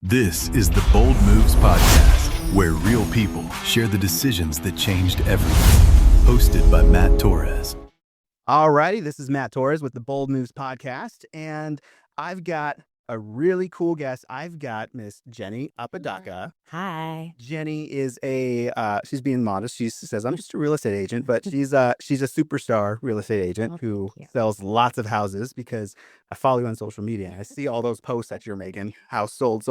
This is the Bold Moves Podcast, where real people share the decisions that changed everything. Hosted by Matt Torres. All righty, this is Matt Torres with the Bold Moves Podcast, and I've got a really cool guest. I've got Miss Jenny Apodaca. Hi. Jenny is she's being modest. She says, I'm just a real estate agent, but she's a superstar real estate agent who sells lots of houses because I follow you on social media. I see all those posts that you're making, house sold.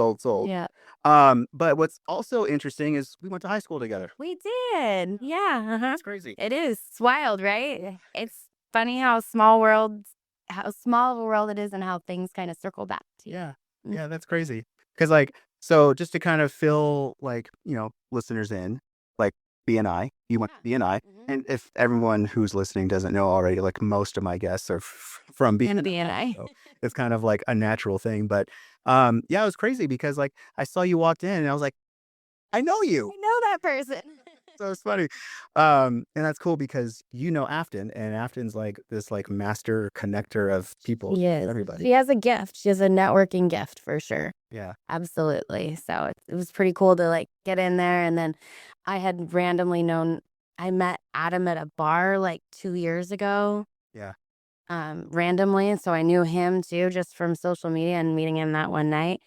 Yeah. But what's also interesting is we went to high school together. We did. Yeah. That's crazy. It is. It's wild, right? It's funny how small a world it is and how things kind of circle back to you. Yeah, that's crazy. Because so just to kind of fill listeners in, like BNI, you went to BNI. And if everyone who's listening doesn't know already, like most of my guests are from BNI. So it's kind of like a natural thing. But it was crazy because like I saw you walked in and I was like, I know you. I know that person. So it's funny. And that's cool because you know Afton, and Afton's like this like master connector of people. Yes. Everybody. She has a gift. She has a networking gift for sure. Yeah. Absolutely. So it was pretty cool to like get in there. And then I had randomly I met Adam at a bar like 2 years ago. Yeah. Randomly. And so I knew him too, just from social media and meeting him that one night.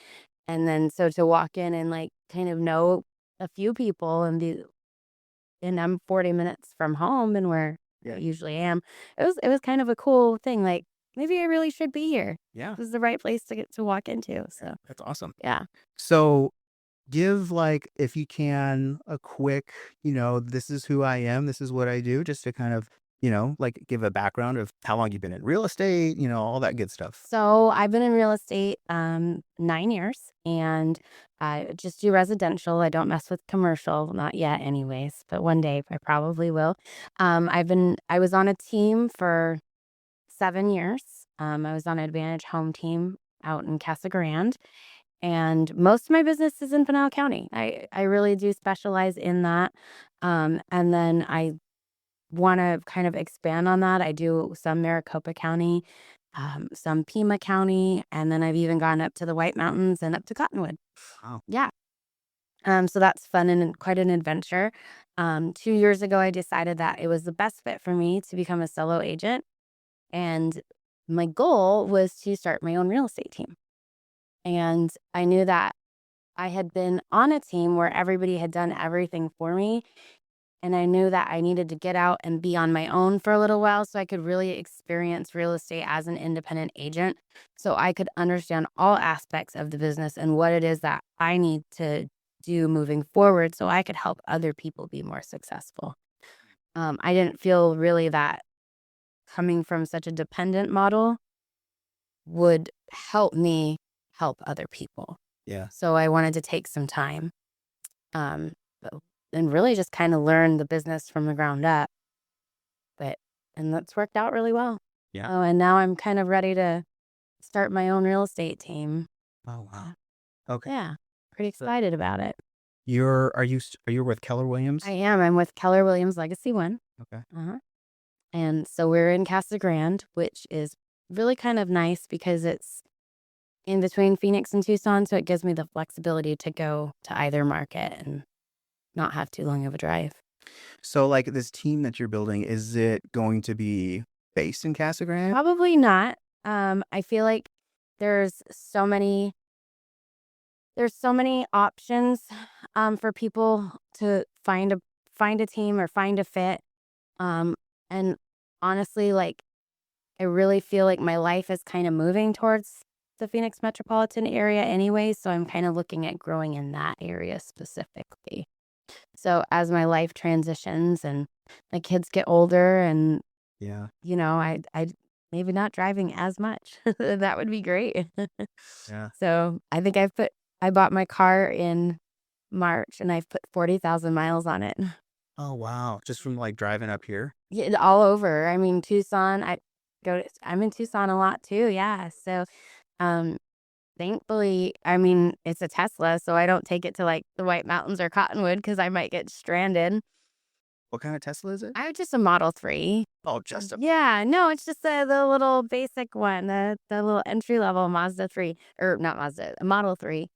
And then so to walk in and like kind of know a few people and I'm 40 minutes from home and where I usually am. It was kind of a cool thing. Like maybe I really should be here. Yeah. This is the right place to get to walk into. So that's awesome. Yeah. So give like, if you can, a quick, this is who I am, this is what I do, just to kind of, like give a background of how long you've been in real estate, all that good stuff. So I've been in real estate 9 years, and I just do residential. I don't mess with commercial, not yet anyways, but one day I probably will. I was on a team for 7 years. I was on an Advantage Home team out in Casa Grande, and most of my business is in Pinal County. I really do specialize in that. And then I want to kind of expand on that. I do some Maricopa County, some Pima County, and then I've even gone up to the White Mountains and up to Cottonwood. Wow. Yeah. So that's fun and quite an adventure. 2 years ago, I decided that it was the best fit for me to become a solo agent. And my goal was to start my own real estate team. And I knew that I had been on a team where everybody had done everything for me. And I knew that I needed to get out and be on my own for a little while so I could really experience real estate as an independent agent, so I could understand all aspects of the business and what it is that I need to do moving forward so I could help other people be more successful. I didn't feel really that coming from such a dependent model would help me help other people. Yeah. So I wanted to take some time. And really just kind of learn the business from the ground up. And that's worked out really well. Yeah. Oh, and now I'm kind of ready to start my own real estate team. Oh, wow. Okay. Yeah. Pretty excited about it. Are you with Keller Williams? I am. I'm with Keller Williams Legacy One. Okay. And so we're in Casa Grande, which is really kind of nice because it's in between Phoenix and Tucson. So it gives me the flexibility to go to either market and not have too long of a drive. So like this team that you're building, is it going to be based in Casa Grande? Probably not. I feel like there's so many options for people to find a team or find a fit. And honestly, like I really feel like my life is kind of moving towards the Phoenix metropolitan area anyway, so I'm kind of looking at growing in that area specifically. So as my life transitions and my kids get older and, I maybe not driving as much, that would be great. Yeah. So I think I bought my car in March and I've put 40,000 miles on it. Oh, wow. Just from like driving up here? Yeah, all over. I mean, Tucson, I'm in Tucson a lot too. Yeah. So, thankfully, I mean, it's a Tesla, so I don't take it to like the White Mountains or Cottonwood because I might get stranded. What kind of Tesla is it? I have just a Model 3. Oh, just a... Yeah, no, it's just the little basic one, the little entry level Mazda 3, or not Mazda, a Model 3.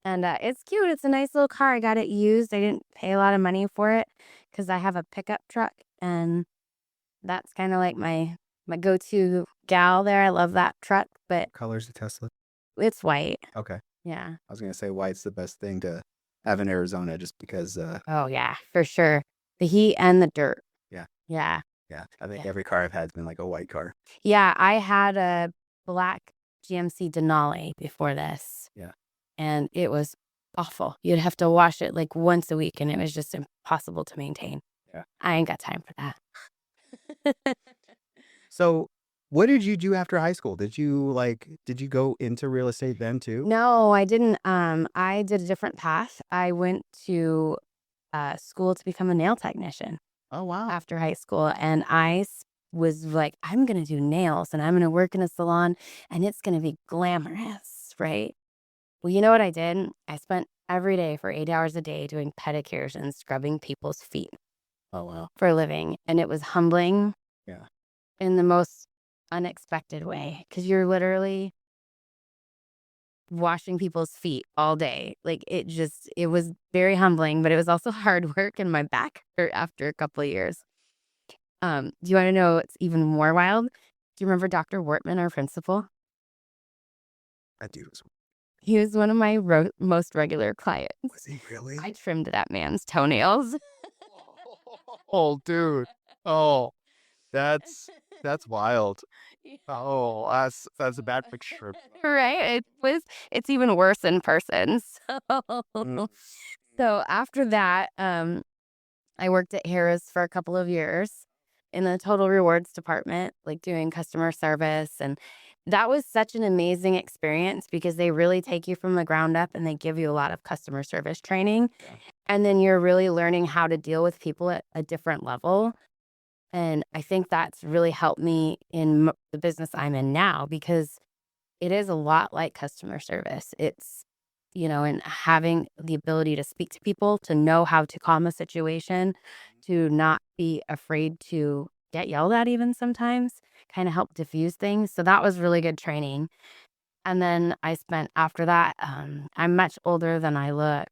And it's cute. It's a nice little car. I got it used. I didn't pay a lot of money for it because I have a pickup truck, and that's kind of like my go-to gal there. I love that truck, but Color's the Tesla. it's white. Okay. Yeah. I was gonna say white's the best thing to have in Arizona, just because. Oh yeah, for sure. The heat and the dirt. Yeah. Yeah. Yeah. I think Yeah. every car I've had has been like a white car. Yeah. I had a black GMC Denali before this. Yeah. And it was awful. You'd have to wash it like once a week, and it was just impossible to maintain. Yeah. I ain't got time for that. So, what did you do after high school? Did you go into real estate then too? No, I didn't. I did a different path. I went to school to become a nail technician Oh wow. after high school, and was like, I'm gonna do nails, and I'm gonna work in a salon, and it's gonna be glamorous, right? Well, you know what I did? I spent every day for 8 hours a day doing pedicures and scrubbing people's feet Oh wow. for a living, and it was humbling Yeah. in the most unexpected way, because you're literally washing people's feet all day. Like it was very humbling, but it was also hard work, and my back hurt after a couple of years. Do you want to know what's even more wild? Do you remember Dr. Wortman, our principal? That dude was. He was one of my most regular clients. Was he really? I trimmed that man's toenails. Oh, dude. Oh, that's wild. Oh, that's a bad picture. Right? It's even worse in person. Mm. So after that, I worked at Harris for a couple of years in the total rewards department, like doing customer service. And that was such an amazing experience because they really take you from the ground up, and they give you a lot of customer service training. Yeah. And then you're really learning how to deal with people at a different level. And I think that's really helped me in the business I'm in now, because it is a lot like customer service. It's, and having the ability to speak to people, to know how to calm a situation, to not be afraid to get yelled at even sometimes, kind of help diffuse things. So that was really good training. And then I spent after that, I'm much older than I look.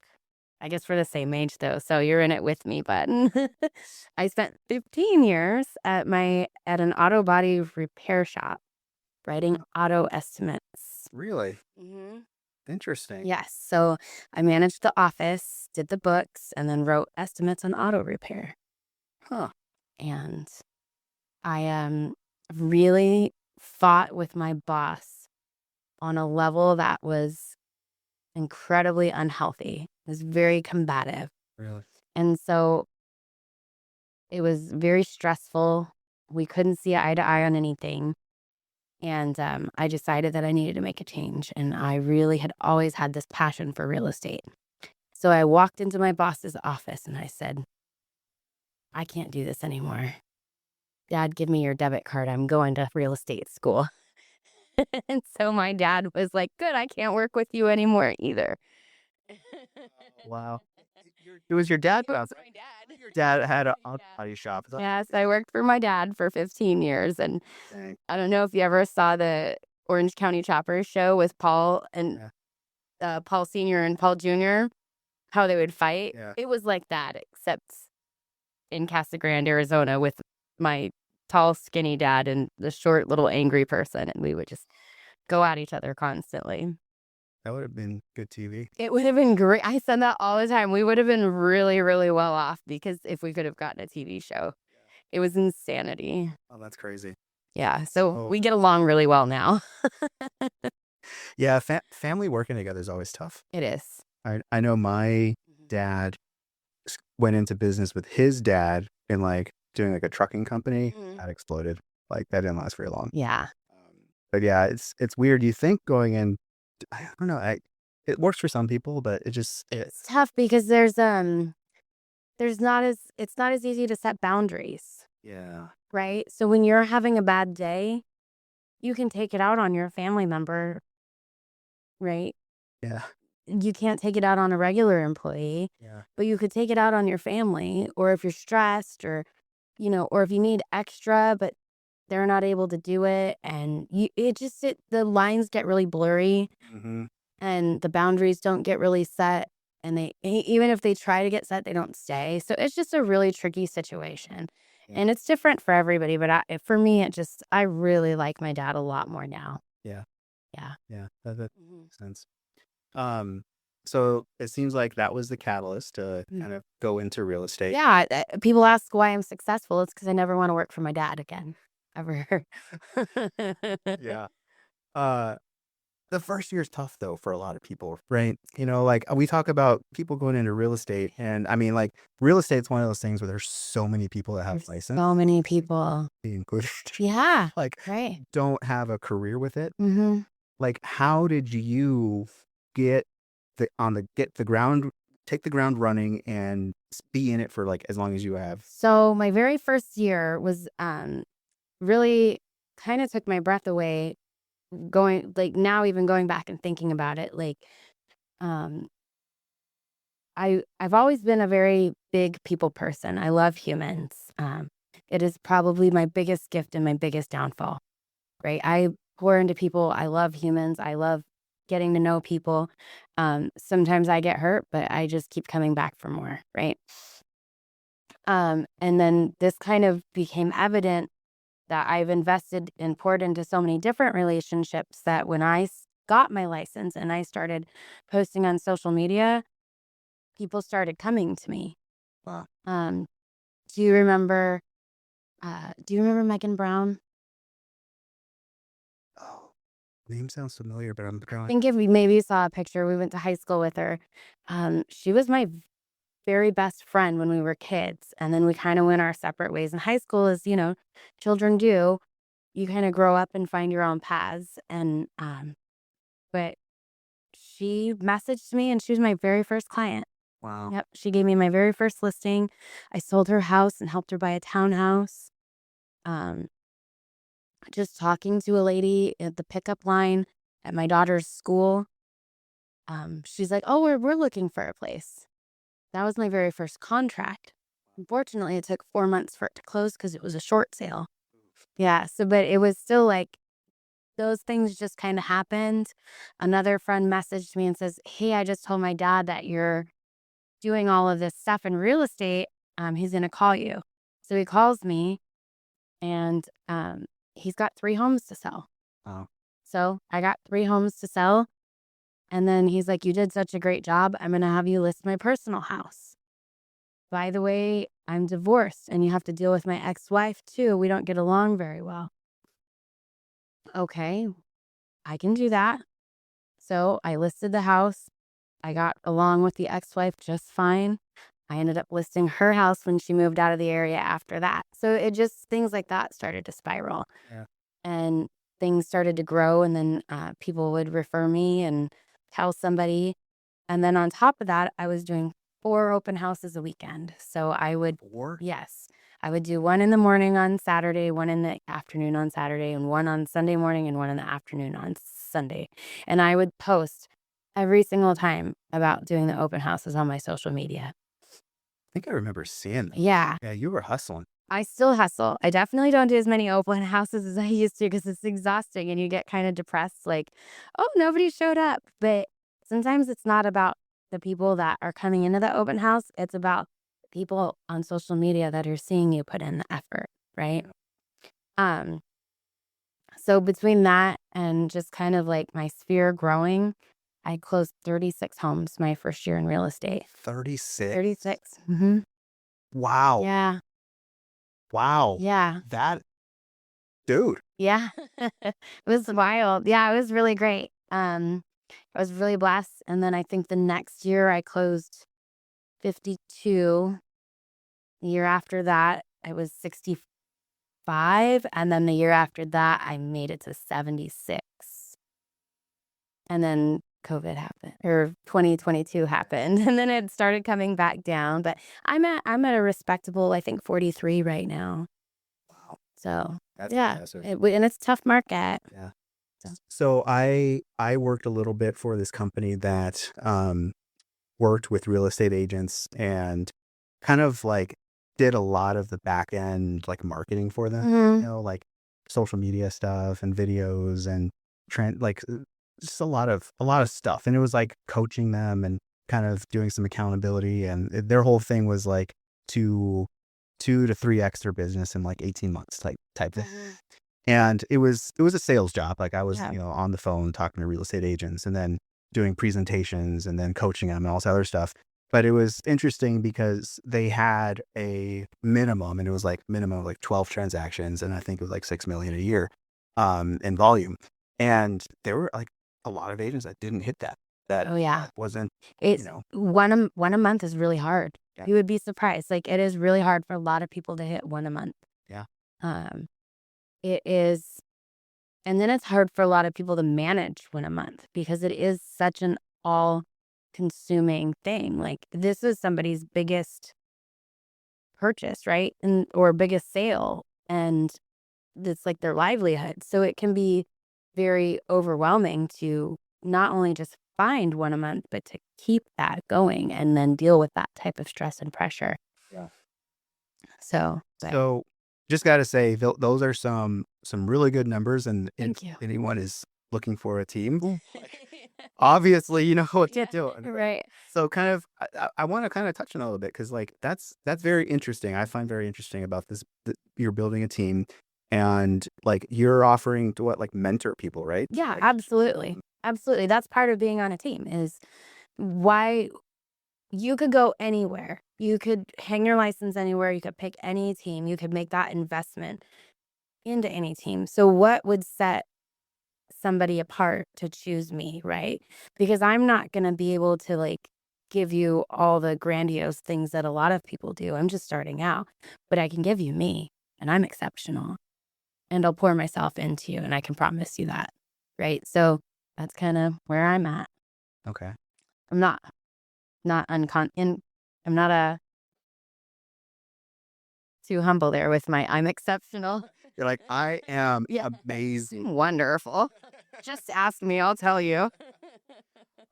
I guess we're the same age though, so you're in it with me, but I spent 15 years at an auto body repair shop writing auto estimates. Really Mm-hmm. interesting. Yes, so I managed the office, did the books, and then wrote estimates on auto repair. Huh. And I really fought with my boss on a level that was incredibly unhealthy. It was very combative. Really. And so it was very stressful. We couldn't see eye to eye on anything. And I decided that I needed to make a change. And I really had always had this passion for real estate. So I walked into my boss's office and I said, I can't do this anymore. Dad, give me your debit card. I'm going to real estate school. And so my dad was like, good, I can't work with you anymore either. Wow. It was your dad. It was my dad. Your dad had an Yeah. auto body shop. Yes, I worked for my dad for 15 years. And Dang. I don't know if you ever saw the Orange County Choppers show with Paul and Paul Sr. and Paul Jr., how they would fight. Yeah. It was like that, except in Casa Grande, Arizona, with my tall, skinny dad and the short, little, angry person. And we would just go at each other constantly. That would have been good TV. It would have been great. I said that all the time. We would have been really, really well off, because if we could have gotten a TV show, it was insanity. Oh, that's crazy. Yeah. So we get along really well now. Yeah. Family working together is always tough. It is. I know my dad went into business with his dad in doing a trucking company. That exploded. That didn't last very long. Yeah. But yeah, it's weird. You think going in, I don't know. It works for some people, but it's tough because it's not as easy to set boundaries. Yeah. Right. So when you're having a bad day, you can take it out on your family member. Right. Yeah. You can't take it out on a regular employee. Yeah. But you could take it out on your family, or if you're stressed, or or if you need extra, but they're not able to do it, and the lines get really blurry. Mm-hmm. and the boundaries don't get really set. And even if they try to get set, they don't stay. So it's just a really tricky situation. Yeah. And it's different for everybody. But for me, I really like my dad a lot more now. Yeah. Yeah. Yeah. That makes sense. So it seems like that was the catalyst to kind of go into real estate. Yeah. People ask why I'm successful. It's because I never want to work for my dad again. Ever. Yeah. The first year is tough though for a lot of people, right? Like we talk about people going into real estate, and I mean, like real estate's one of those things where there's so many people that have There's license, so many people. me included, Yeah. like Right. don't have a career with it. Mm-hmm. Like, how did you get take the ground running and be in it for like as long as you have? So my very first year was really kind of took my breath away, even going back and thinking about it. Like um I've always been a very big people person. I love humans. It is probably my biggest gift and my biggest downfall. Right? I pour into people. I love humans. I love getting to know people. Sometimes I get hurt, but I just keep coming back for more, right? And then this kind of became evident that I've invested and poured into so many different relationships that when I got my license and I started posting on social media, people started coming to me. Wow. Do you remember Megan Brown? Oh, name sounds familiar, but I'm I drawing. think if we maybe saw a picture, we went to high school with her. She was my very best friend when we were kids. And then we kind of went our separate ways. In high school, as children do, you kind of grow up and find your own paths. And, but she messaged me and she was my very first client. Wow. Yep. She gave me my very first listing. I sold her house and helped her buy a townhouse. Just talking to a lady at the pickup line at my daughter's school. She's like, "Oh, we're looking for a place." That was my very first contract. Unfortunately, it took 4 months for it to close because it was a short sale. Yeah. So, but it was still like those things just kind of happened. Another friend messaged me and says, "Hey, I just told my dad that you're doing all of this stuff in real estate. He's going to call you." So he calls me and he's got 3 homes to sell. Wow. So I got 3 homes to sell. And then he's like, "You did such a great job. I'm going to have you list my personal house. By the way, I'm divorced and you have to deal with my ex-wife too. We don't get along very well." Okay, I can do that. So I listed the house. I got along with the ex-wife just fine. I ended up listing her house when she moved out of the area after that. So things like that started to spiral. Yeah. And things started to grow. And then people would refer me and tell somebody. And then on top of that, I was doing 4 open houses a weekend. So I would, 4? yes, I would do 1 in the morning on Saturday, 1 in the afternoon on Saturday, and 1 on Sunday morning and 1 in the afternoon on Sunday. And I would post every single time about doing the open houses on my social media. I think I remember seeing that. Yeah. Yeah, you were hustling. I still hustle. I definitely don't do as many open houses as I used to because it's exhausting and you get kind of depressed, like, oh, nobody showed up. But sometimes it's not about the people that are coming into the open house. It's about people on social media that are seeing you put in the effort, right? So between that and just kind of like my sphere growing, I closed 36 homes my first year in real estate. 36? 36. Mm-hmm. Wow. Yeah. Wow. Yeah. That, dude. Yeah. It was wild. Yeah, it was really great. I was really blessed. And then I think the next year I closed 52. The year after that, I was 65. And then the year after that, I made it to 76. And then COVID happened, or 2022 happened. And then it started coming back down. But I'm at a respectable, I think 43 right now. Wow. So That's yeah, impressive. and it's a tough market. Yeah. So I worked a little bit for this company that worked with real estate agents and kind of like did a lot of the back end like marketing for them, Mhm. like social media stuff and videos and just a lot of stuff. And it was like coaching them and kind of doing some accountability. And their whole thing was like to 2 to 3x their business in like 18 months type thing. And it was a sales job. Like I was, Yeah. on the phone talking to real estate agents and then doing presentations and then coaching them and all this other stuff. But it was interesting because they had a minimum, and it was like minimum of like 12 transactions, and I think it was like 6 million a year in volume. And there were like a lot of agents that didn't hit that. That Oh yeah. wasn't, It's one a month is really hard. Yeah. You would be surprised. Like it is really hard for a lot of people to hit one a month. Yeah. It is, and then it's hard for a lot of people to manage one a month because it is such an all-consuming thing. Like this is somebody's biggest purchase, right? Or biggest sale, and it's like their livelihood. So it can be very overwhelming to not only just find one a month, but to keep that going and then deal with that type of stress and pressure. Yeah. So just got to say, those are some really good numbers. And Thank you. anyone is looking for a team, obviously, you know what you're doing. Right. So kind of, I want to kind of touch on it a little bit because like that's very interesting. I find very interesting about this. You're building a team, and like you're offering to like mentor people, right? Yeah, Like, absolutely. Absolutely. That's part of being on a team is why you could go anywhere. You could hang your license anywhere. You could pick any team. You could make that investment into any team. So what would set somebody apart to choose me, right? Because I'm not going to be able to like give you all the grandiose things that a lot of people do. I'm just starting out, but I can give you me, and I'm exceptional, and I'll pour myself into you, and I can promise you that, right? So that's kind of where I'm at. Okay. I'm not I'm not too humble there with my I'm exceptional. You're like, I am Yeah. amazing. Wonderful. Just ask me, I'll tell you.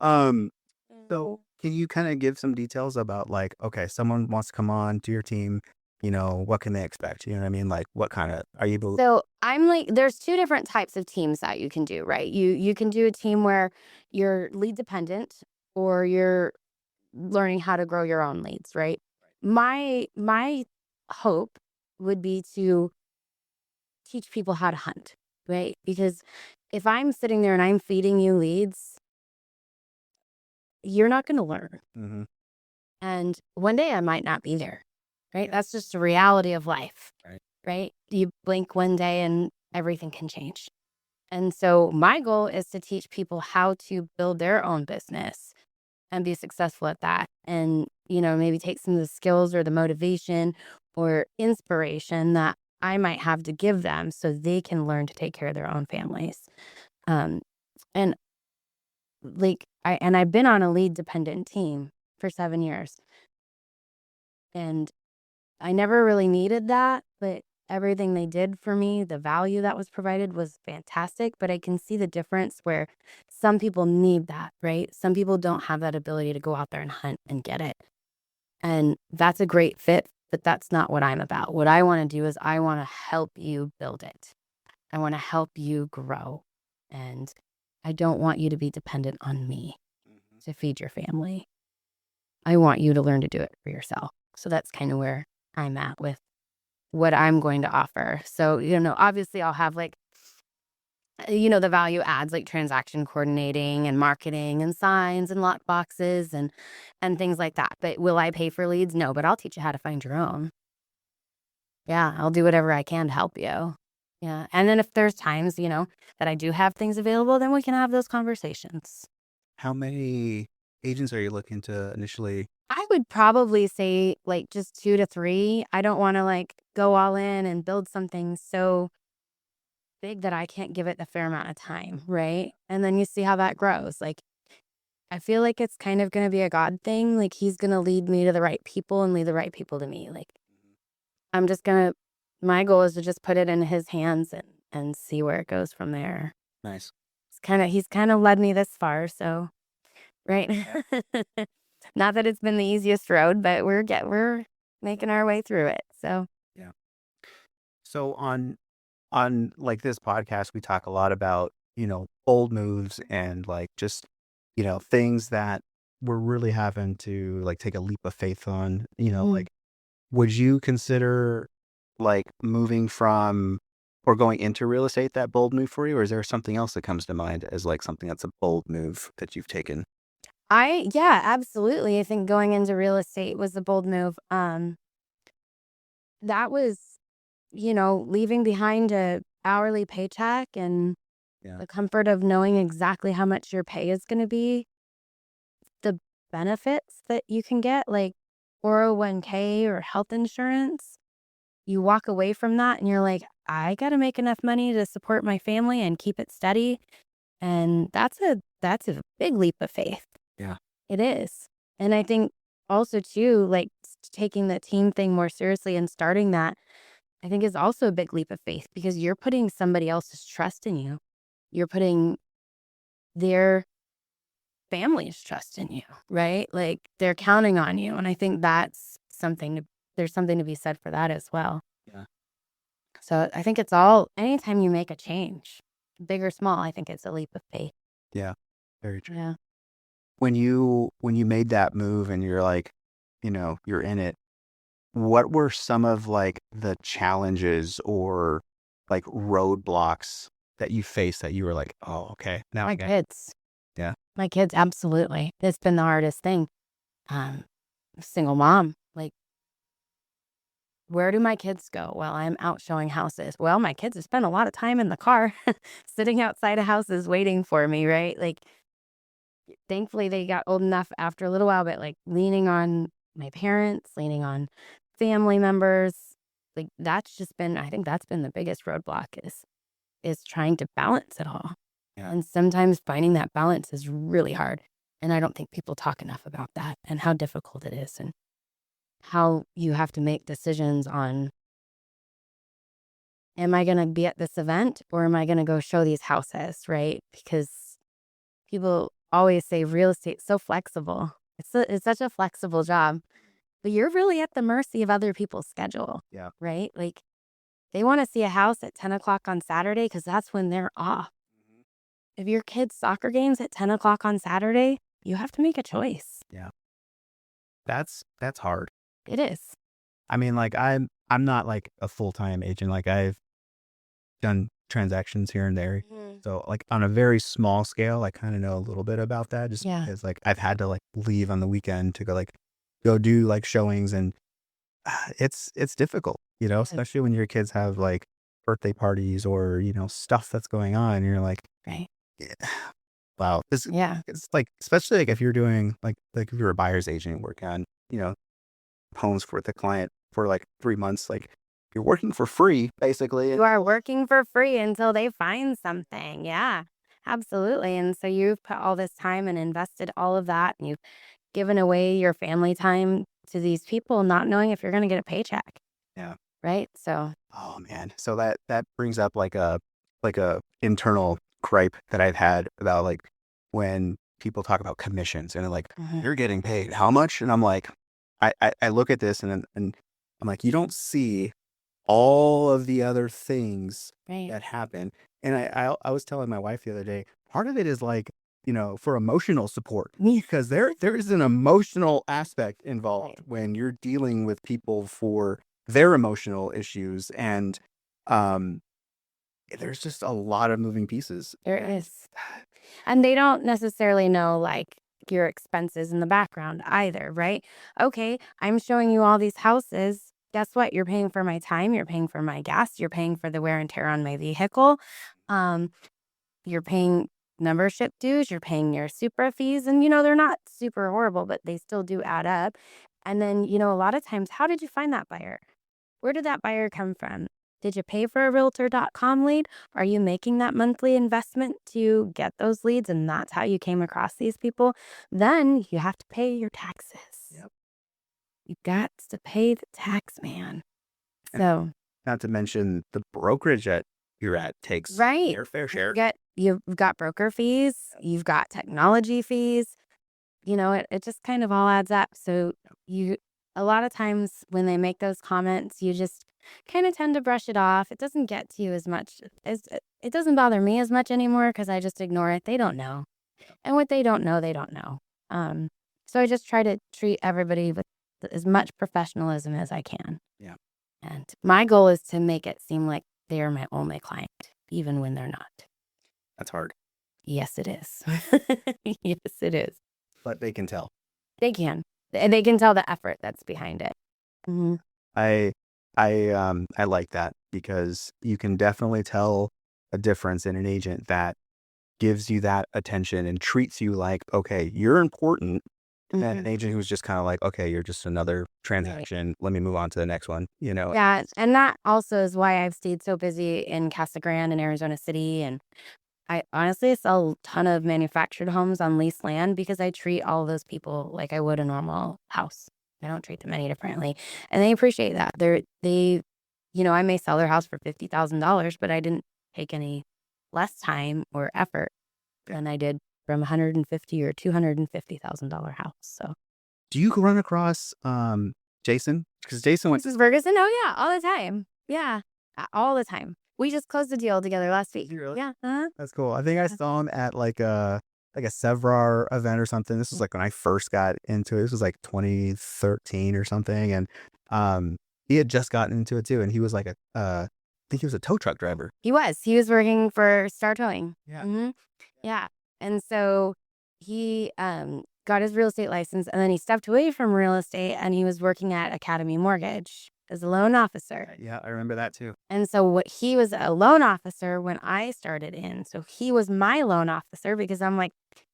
So can you kind of give some details about like, okay, someone wants to come on to your team, what can they expect? You know what I mean? Like what kind of, are you able? So I'm like, there's two different types of teams that you can do, right? You can do a team where you're lead dependent or you're learning how to grow your own leads, right? My hope would be to teach people how to hunt, right? Because if I'm sitting there and I'm feeding you leads, you're not going to learn. Mhm. And one day I might not be there, right? That's just a reality of life, right? You blink one day and everything can change. And so my goal is to teach people how to build their own business and be successful at that. And, maybe take some of the skills or the motivation or inspiration that I might have to give them so they can learn to take care of their own families. Um, and like, I've been on a lead dependent team for 7 years, and I never really needed that, but everything they did for me, the value that was provided was fantastic. But I can see the difference where some people need that, right? Some people don't have that ability to go out there and hunt and get it. And that's a great fit, but that's not what I'm about. What I want to do is I want to help you build it. I want to help you grow. And I don't want you to be dependent on me to feed your family. I want you to learn to do it for yourself. So that's kind of where I'm at with what I'm going to offer. So, obviously I'll have like, the value adds like transaction coordinating and marketing and signs and lock boxes and things like that. But will I pay for leads? No, but I'll teach you how to find your own. Yeah, I'll do whatever I can to help you. Yeah. And then if there's times, that I do have things available, then we can have those conversations. How many agents are you looking to initially? I would probably say like just 2 to 3. I don't want to like go all in and build something so big that I can't give it a fair amount of time, right? And then you see how that grows. Like, I feel like it's kind of going to be a God thing. Like, he's going to lead me to the right people and lead the right people to me. Like, I'm just going to, my goal is to just put it in his hands and see where it goes from there. Nice. He's kind of led me this far. So, right. Not that it's been the easiest road, but we're making our way through it. So, Yeah. So on like this podcast, we talk a lot about bold moves and like just, things that we're really having to like take a leap of faith on, like, would you consider like moving from or going into real estate that bold move for you? Or is there something else that comes to mind as like something that's a bold move that you've taken? Yeah, absolutely. I think going into real estate was a bold move. That was, leaving behind a hourly paycheck and Yeah. the comfort of knowing exactly how much your pay is going to be, the benefits that you can get, like 401k or health insurance. You walk away from that and you're like, I got to make enough money to support my family and keep it steady. And that's a big leap of faith. Yeah. It is. And I think also too, like taking the team thing more seriously and starting that, I think is also a big leap of faith because you're putting somebody else's trust in you. You're putting their family's trust in you, right? Like they're counting on you. And I think there's something to be said for that as well. Yeah. So I think anytime you make a change, big or small, I think it's a leap of faith. Yeah. Very true. Yeah. When you made that move and you're like, you're in it, what were some of like the challenges or like roadblocks that you faced that you were like, oh, okay, now I My get kids. Yeah. My kids, absolutely. It's been the hardest thing. Single mom. Like, where do my kids go? Well, I'm out showing houses. Well, my kids have spent a lot of time in the car sitting outside of houses waiting for me, right? Like, thankfully they got old enough after a little while, but like leaning on my parents, leaning on family members, like I think that's been the biggest roadblock is trying to balance it all. Yeah. And sometimes finding that balance is really hard. And I don't think people talk enough about that and how difficult it is and how you have to make decisions on, am I going to be at this event or am I going to go show these houses, right? Because people always say real estate's so flexible. It's such a flexible job, but you're really at the mercy of other people's schedule. Yeah. Right? Like they want to see a house at 10 o'clock on Saturday because that's when they're off. If your kid's soccer game's at 10 o'clock on Saturday, you have to make a choice. Yeah. That's hard. It is. I mean, like I'm not like a full-time agent. Like I've done transactions here and there. So like on a very small scale, I kind of know a little bit about that just because like I've had to like leave on the weekend to go do like showings and it's difficult, especially when your kids have like birthday parties or, stuff that's going on. And you're like, Right. yeah, wow. It's like, especially like if you're doing like if you're a buyer's agent working on, homes for the client for like 3 months, like you're working for free, basically. You are working for free until they find something. Yeah, absolutely. And so you've put all this time and invested all of that, and you've given away your family time to these people, not knowing if you're going to get a paycheck. Yeah. Right. So. Oh man. So that brings up like a internal gripe that I've had about like when people talk about commissions and they're like, you're getting paid how much? And I'm like, I look at this and I'm like, you don't see all of the other things that happen. And I was telling my wife the other day, part of it is like, for emotional support, because there is an emotional aspect involved when you're dealing with people for their emotional issues. And there's just a lot of moving pieces. There is. And they don't necessarily know like your expenses in the background either, right? Okay, I'm showing you all these houses. Guess what? You're paying for my time. You're paying for my gas. You're paying for the wear and tear on my vehicle. You're paying membership dues. You're paying your Supra fees. And, they're not super horrible, but they still do add up. And then, a lot of times, how did you find that buyer? Where did that buyer come from? Did you pay for a realtor.com lead? Are you making that monthly investment to get those leads? And that's how you came across these people? Then you have to pay your taxes. Yep. You got to pay the tax man. So, not to mention the brokerage that you're at takes their fair share. You've got broker fees. You've got technology fees. It just kind of all adds up. So a lot of times when they make those comments, you just kind of tend to brush it off. It doesn't get to you as much as it doesn't bother me as much anymore because I just ignore it. They don't know. And what they don't know, they don't know. So I just try to treat everybody with as much professionalism as I can. Yeah. And my goal is to make it seem like they are my only client, even when they're not. That's hard. Yes, it is. Yes, it is. But they can tell. They can. And they can tell the effort that's behind it. Mm-hmm. I like that because you can definitely tell a difference in an agent that gives you that attention and treats you like, okay, you're important. And an agent who's just kind of like, okay, you're just another transaction. Let me move on to the next one, you know? Yeah. And that also is why I've stayed so busy in Casa Grande and Arizona City. And I honestly sell a ton of manufactured homes on leased land because I treat all those people like I would a normal house. I don't treat them any differently. And they appreciate that. They, I may sell their house for $50,000, but I didn't take any less time or effort than I did from $150,000 or $250,000 house. So, do you run across Jason? Because Jason went. Mrs. Ferguson, oh yeah, all the time. Yeah, all the time. We just closed a deal together last week. Did you really? Yeah. That's cool. I think I saw him at like a Sevrar event or something. This was like when I first got into it. This was like 2013 or something, and he had just gotten into it too. And he was like I think he was a tow truck driver. He was working for Star Towing. Yeah. Mm-hmm. Yeah. And so he got his real estate license, and then he stepped away from real estate and he was working at Academy Mortgage as a loan officer. Yeah, I remember that too. And so he was a loan officer when I started in. So he was my loan officer because I'm like,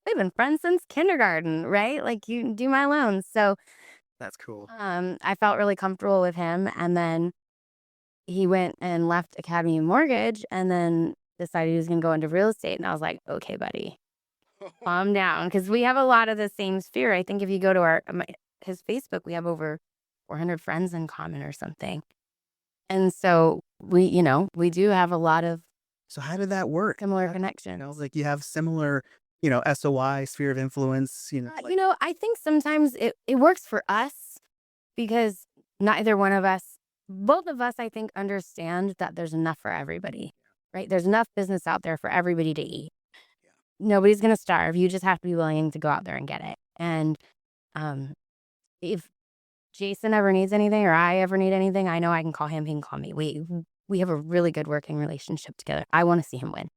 we've been friends since kindergarten, right? Like, you do my loans. So that's cool. I felt really comfortable with him. And then he went and left Academy Mortgage and then decided he was going to go into real estate. And I was like, okay, buddy, calm down. Because we have a lot of the same sphere. I think if you go to his Facebook, we have over 400 friends in common or something. And so we do have a lot of. So how did that work? Similar connections. Like you have similar, SOI, sphere of influence, I think sometimes it works for us because both of us, I think, understand that there's enough for everybody, right? There's enough business out there for everybody to eat. Yeah. Nobody's going to starve. You just have to be willing to go out there and get it. And if Jason ever needs anything or I ever need anything, I know I can call him. He can call me. We have a really good working relationship together. I want to see him win.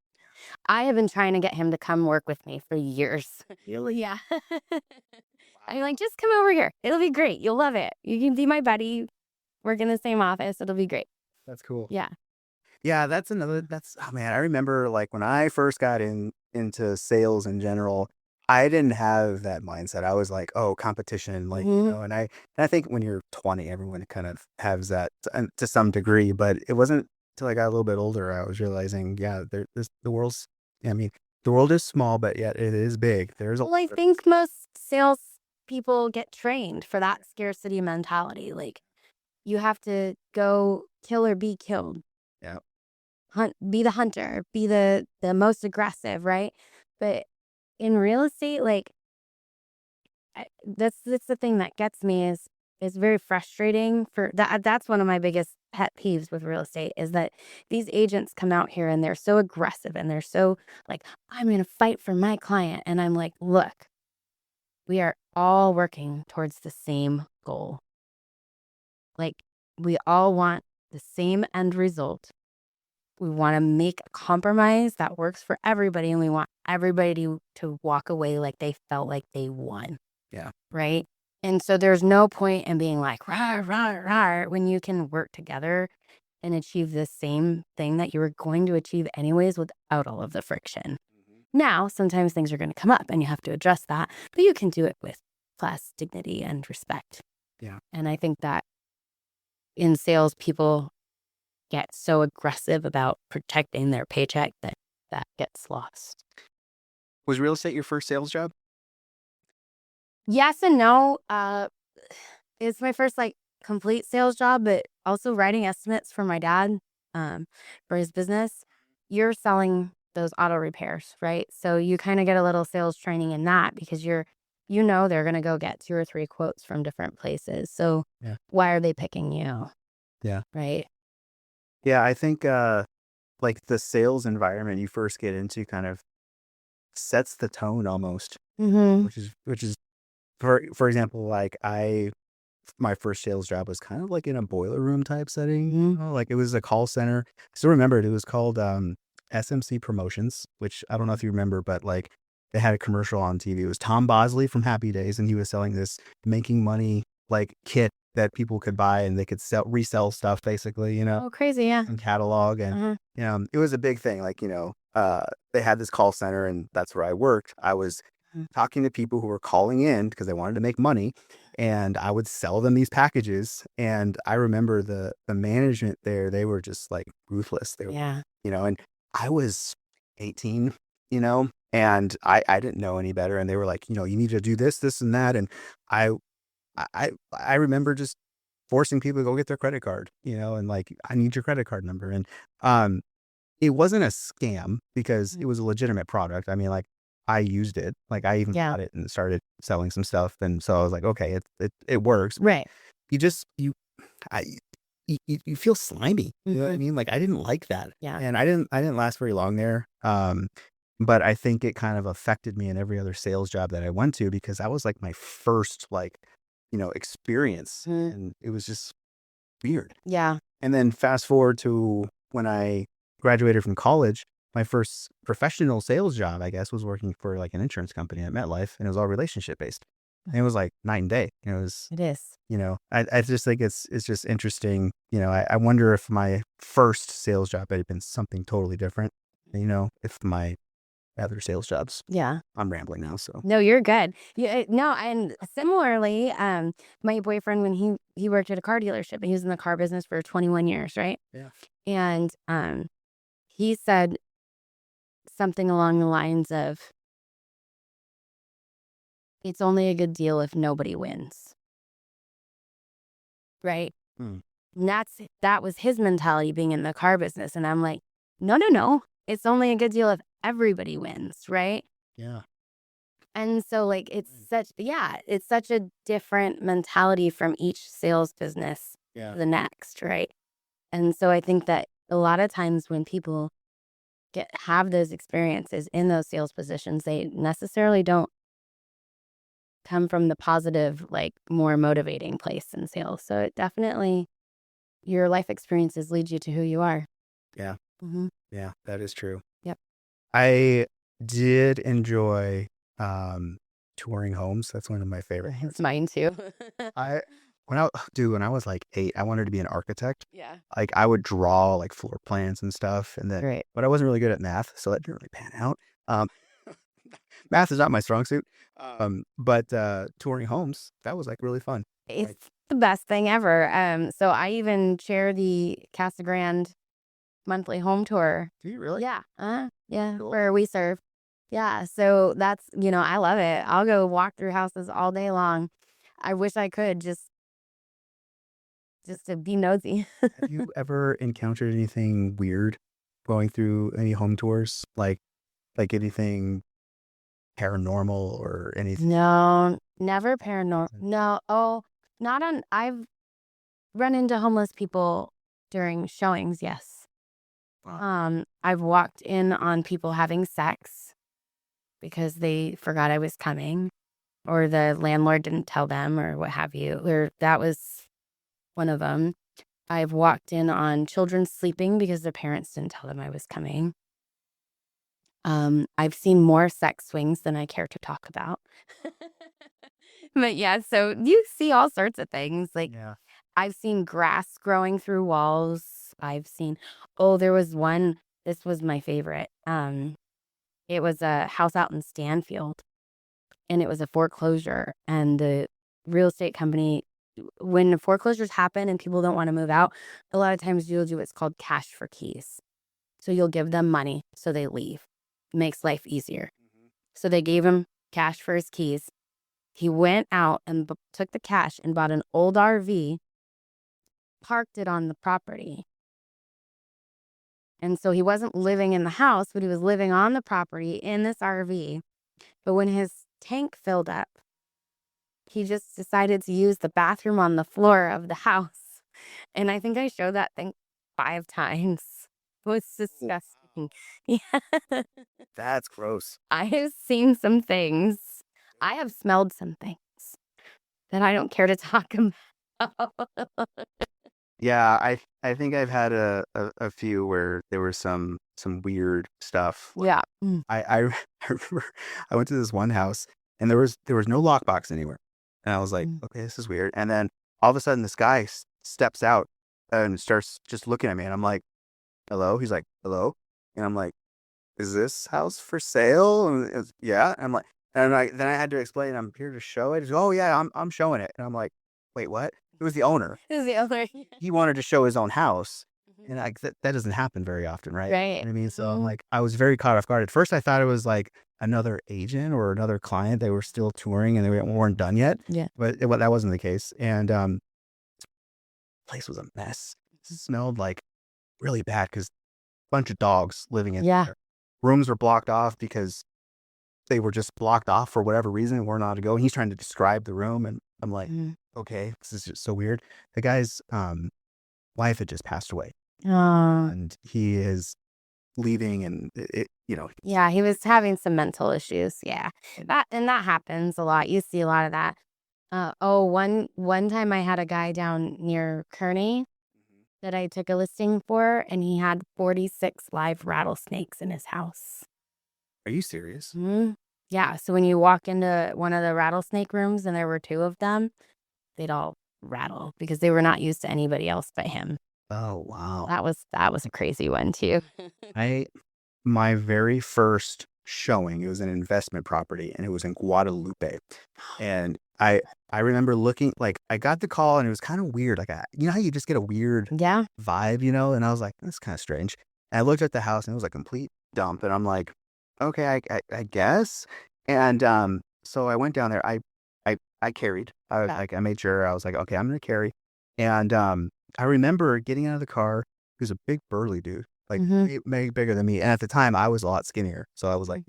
I have been trying to get him to come work with me for years. Really? Yeah. I'm like, just come over here. It'll be great. You'll love it. You can be my buddy. Work in the same office. It'll be great. That's cool. Yeah. Yeah, oh man, I remember like when I first got into sales in general, I didn't have that mindset. I was like, oh, competition, like, and I think when you're 20, everyone kind of has that to some degree, but it wasn't until I got a little bit older, I was realizing, yeah, the world is small, but yet it is big. I think most sales people get trained for that scarcity mentality. Like, you have to go kill or be killed. Yeah. Be the hunter, be the most aggressive, right? But in real estate, like, that's the thing that gets me is it's very frustrating for that. That's one of my biggest pet peeves with real estate is that these agents come out here and they're so aggressive and they're so like, I'm going to fight for my client. And I'm like, look, we are all working towards the same goal. Like, we all want the same end result. We want to make a compromise that works for everybody, and we want everybody to walk away like they felt like they won. Yeah. Right? And so there's no point in being like, rah, rah, rah, when you can work together and achieve the same thing that you were going to achieve anyways without all of the friction. Now, sometimes things are going to come up and you have to address that, but you can do it with class, dignity, and respect. Yeah. And I think that in sales, people get so aggressive about protecting their paycheck that gets lost. Was real estate your first sales job? Yes and no. It's my first complete sales job, but also writing estimates for my dad for his business. You're selling those auto repairs, right? So you kind of get a little sales training in that because they're going to go get 2 or 3 quotes from different places. So why are they picking you? Yeah. Right. Yeah, I think like the sales environment you first get into kind of sets the tone almost, Mm-hmm. which is for example, like my first sales job was kind of like in a boiler room type setting. Mm-hmm. Like it was a call center. I still remember it. It was called SMC Promotions, which I don't know if you remember, but like they had a commercial on TV. It was Tom Bosley from Happy Days, and he was selling this making money like kit that people could buy and they could resell stuff basically, Oh, crazy. Yeah. and catalog. And Uh-huh. it was a big thing. Like, they had this call center and that's where I worked. I was talking to people who were calling in because they wanted to make money, and I would sell them these packages. And I remember the management there, they were just like ruthless. They were, Yeah. and I was 18, and I didn't know any better. And they were like, you need to do this, this, and that. And I I remember just forcing people to go get their credit card, and like, I need your credit card number. And it wasn't a scam because it was a legitimate product. I mean, like, I used it. Like, I even Yeah. got it and started selling some stuff. And so I was like, okay, it works. Right. You just I you feel slimy. You know what I Mhm. mean? Like, I didn't like that. Yeah. And I didn't last very long there. But I think it kind of affected me in every other sales job that I went to because that was like my first experience, Mhm. and it was just weird. Yeah. And then fast forward to when I graduated from college, my first professional sales job, I guess, was working for like an insurance company at MetLife, and it was all relationship based. And it was like night and day. It was, It is. I just think it's just interesting. I wonder if my first sales job had been something totally different, if my other sales jobs. Yeah. I'm rambling now, so. No, you're good. Yeah, no, and similarly, my boyfriend, when he worked at a car dealership, he was in the car business for 21 years, right? Yeah. And he said something along the lines of, "It's only a good deal if nobody wins." Right? Hmm. And that was his mentality being in the car business, and I'm like, "No, no, no. It's only a good deal if everybody wins," right? Yeah. And so like it's such a different mentality from each sales business Yeah. to the next, right? And so I think that a lot of times when people have those experiences in those sales positions, they necessarily don't come from the positive, like more motivating place in sales. So it definitely, your life experiences lead you to who you are. Yeah. Mm-hmm. Yeah, that is true. Yep. I did enjoy touring homes. That's one of my favorite It's parts. mine too. I when I was like 8, I wanted to be an architect. Yeah. Like, I would draw like floor plans and stuff, and then Right. but I wasn't really good at math, so that didn't really pan out. Um, math is not my strong suit. But touring homes, that was like really fun. Like, It's the best thing ever. So I even chair the Casa Grande monthly home tour. do you really? Yeah. Yeah. Cool. Where we serve. Yeah. So that's, I love it. I'll go walk through houses all day long. I wish I could just to be nosy. Have you ever encountered anything weird going through any home tours? Like anything paranormal or anything? No, never paranormal. No. Oh, not on. I've run into homeless people during showings. Yes. Wow. I've walked in on people having sex because they forgot I was coming, or the landlord didn't tell them, or what have you. Or that was one of them. I've walked in on children sleeping because their parents didn't tell them I was coming. I've seen more sex swings than I care to talk about. But yeah, so you see all sorts of things. Like, Yeah. I've seen grass growing through walls. There was one, this was my favorite. It was a house out in Stanfield, and it was a foreclosure, and the real estate company, when the foreclosures happen and people don't want to move out, a lot of times you'll do what's called cash for keys. So you'll give them money so they leave. Makes life easier. So they gave him cash for his keys. He went out and took the cash and bought an old RV, parked it on the property. And so he wasn't living in the house, but he was living on the property in this RV. But when his tank filled up, he just decided to use the bathroom on the floor of the house. And I think I showed that thing 5 times. was disgusting. Yeah. That's gross. I have seen some things. I have smelled some things that I don't care to talk about. Yeah, I think I've had a few where there was some weird stuff. Yeah. Mm. I remember I went to this one house and there was no lockbox anywhere. And I was like, Mm. okay, this is weird. And then all of a sudden this guy steps out and starts just looking at me and I'm like, hello? He's like, hello? And I'm like, is this house for sale? And yeah. And I'm like, then I had to explain I'm here to show it. He's like, oh yeah, I'm showing it. And I'm like, wait, what? It was the owner. This is the other. He wanted to show his own house. Mhm. And that doesn't happen very often, right? You know Right. what I mean? So I'm Mhm. like, I was very caught off guard. At first, I thought it was like another agent or another client. They were still touring and they weren't done yet. Yeah. But that wasn't the case. And the place was a mess. It smelled like really bad because a bunch of dogs living in Yeah. there. Rooms were blocked off because they were just blocked off for whatever reason. We're not allowed to go. And he's trying to describe the room. And I'm like, Mm. okay, this is just so weird. The guy's wife had just passed away. Oh. And he is leaving and Yeah, he was having some mental issues. Yeah. That happens a lot. You see a lot of that. One time I had a guy down near Kearney that I took a listing for, and he had 46 live rattlesnakes in his house. Are you serious? Mhm. Yeah, so when you walk into one of the rattlesnake rooms and there were 2 of them, they'd all rattle because they were not used to anybody else but him. Oh, wow. That was a crazy one too. My very first showing, it was an investment property and it was in Guadalupe. And I remember looking, like, I got the call and it was kind of weird. Like, you know how you just get a weird Yeah. vibe, and I was like, that's kind of strange. And I looked at the house and it was a complete dump. And I'm like, okay, I guess. And so I went down there. I carried. I was Yeah. like, I made sure. I was like, okay, I'm gonna carry. And I remember getting out of the car. He was a big burly dude, like Mhm. way bigger than me. And at the time, I was a lot skinnier, so I was like,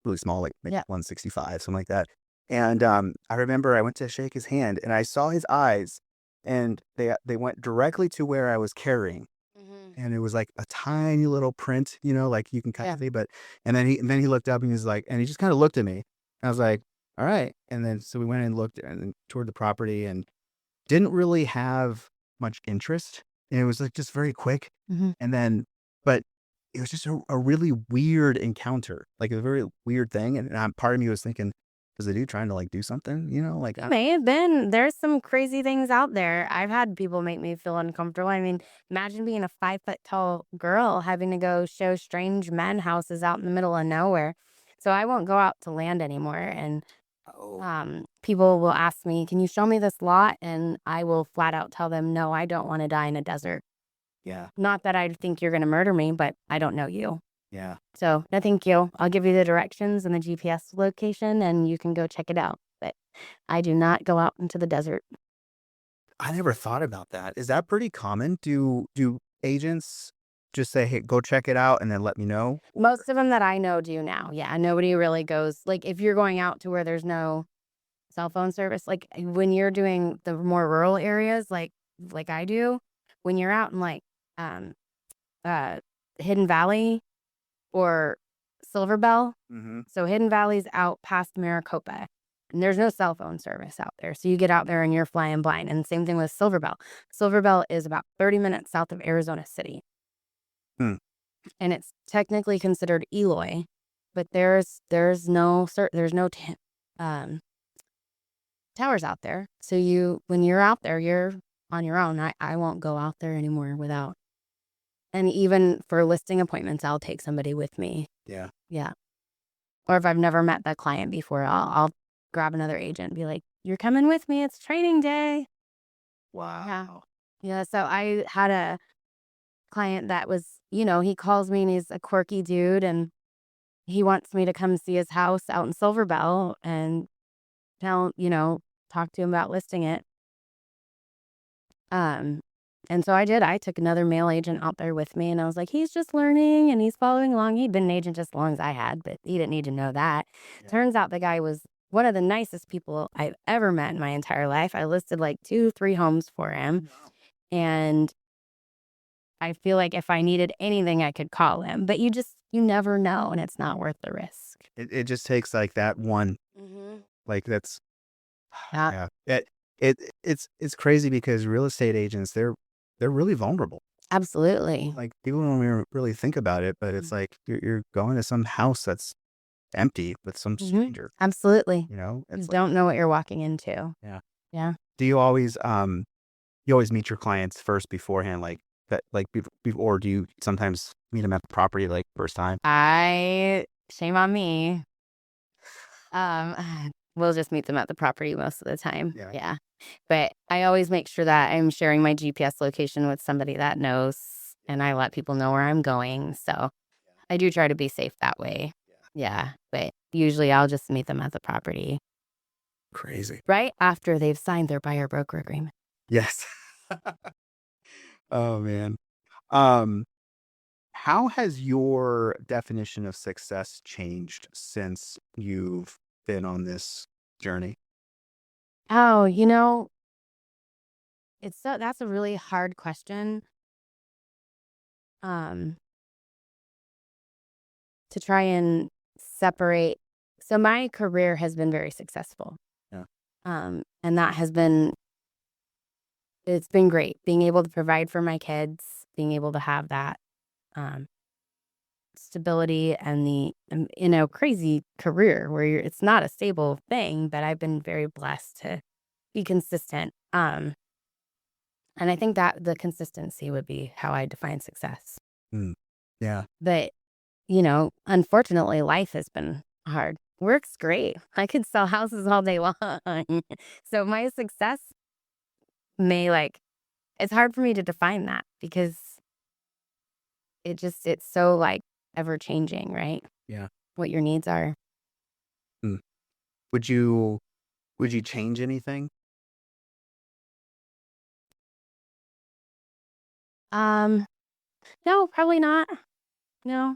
really small, like maybe Yeah. 165, something like that. And I remember I went to shake his hand, and I saw his eyes, and they went directly to where I was carrying. Mhm. And it was like a tiny little print, like you can kind Yeah. of see, and then he looked up and he was like, and he just kind of looked at me. I was like, all right. And then, so we went and looked and toured the property and didn't really have much interest. And it was like just very quick. Mhm. And then, but it was just a really weird encounter, like a very weird thing. And part of me was thinking, was the dude trying to like do something, like, It may have been. There's some crazy things out there. I've had people make me feel uncomfortable. I mean, imagine being a 5 foot tall girl having to go show strange men houses out in the middle of nowhere. So I won't go out to land anymore. And people will ask me, "Can you show me this lot?" And I will flat out tell them, "No, I don't want to die in a desert. yeah, Not that I think you're going to murder me, but I don't know you. yeah. So no, thank you. I'll give you the directions and the GPS location, and you can go check it out. But I do not go out into the desert." I never thought about that. Is that pretty common? Do agents just say, "Hey, go check it out," and then let me know? Most of them that I know do now. Yeah, nobody really goes, like, if you're going out to where there's no cell phone service, like when you're doing the more rural areas, like I do, when you're out in like um uh Hidden Valley or Silver Bell. Mm-hmm. So Hidden Valley's out past Maricopa, and there's no cell phone service out there. So you get out there and you're flying blind. And same thing with Silver Bell. Silver Bell is about 30 minutes south of Arizona City, Hmm. and it's technically considered Eloy, but there's no um, towers out there. So when you're out there, you're on your own. I won't go out there anymore without. And even for listing appointments, I'll take somebody with me. Yeah. Yeah. Or if I've never met the client before, I'll grab another agent and be like, "You're coming with me. It's training day." Wow. Yeah. So I had a client that was, he calls me and he's a quirky dude and he wants me to come see his house out in Silver Bell and talk to him about listing it. Um, and so I did. I took another male agent out there with me and I was like, he's just learning and he's following along. He'd been an agent just as long as I had, but he didn't need to know that. Yeah. Turns out the guy was one of the nicest people I've ever met in my entire life. I listed like 2-3 homes for him. And I feel like if I needed anything, I could call him. But you never know, and it's not worth the risk. It just takes like that one, like that's, Yeah. yeah. It's crazy because real estate agents, they're really vulnerable. Absolutely. Like people don't even really think about it, but it's like you're going to some house that's empty with some stranger. Absolutely. You know, You it's like, don't know what you're walking into. yeah. Yeah. Do you always meet your clients first beforehand, like that, like or do you sometimes meet them at the property like first time? Shame on me. We'll just meet them at the property most of the time. Yeah. Yeah. But I always make sure that I'm sharing my GPS location with somebody that knows, and I let people know where I'm going. So I do try to be safe that way. Yeah. But usually I'll just meet them at the property Crazy. right after they've signed their buyer broker agreement. Yes. Oh man. Um, how has your definition of success changed since you've been on this journey? Oh, that's a really hard question. Um, to try and separate. So my career has been very successful. Yeah. And it's been great being able to provide for my kids, being able to have that, stability and the, crazy career where it's not a stable thing, but I've been very blessed to be consistent. And I think that the consistency would be how I define success. Yeah. But, unfortunately, life has been hard. Work's great. I could sell houses all day long. So my success it's hard for me to define that because it's so like ever changing, right? Yeah. What your needs are. Would you change anything? No, probably not. No.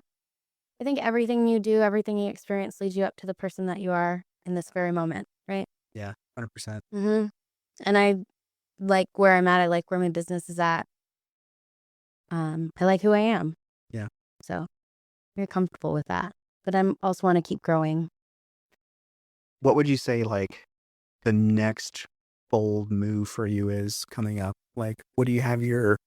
I think everything you do, everything you experience leads you up to the person that you are in this very moment, right? Yeah, 100%. And I like where I'm at. I like where my business is at. I like who I am. Yeah. So very comfortable with that. But I'm also want to keep growing. What would you say like the next bold move for you is coming up? Like, what do you have your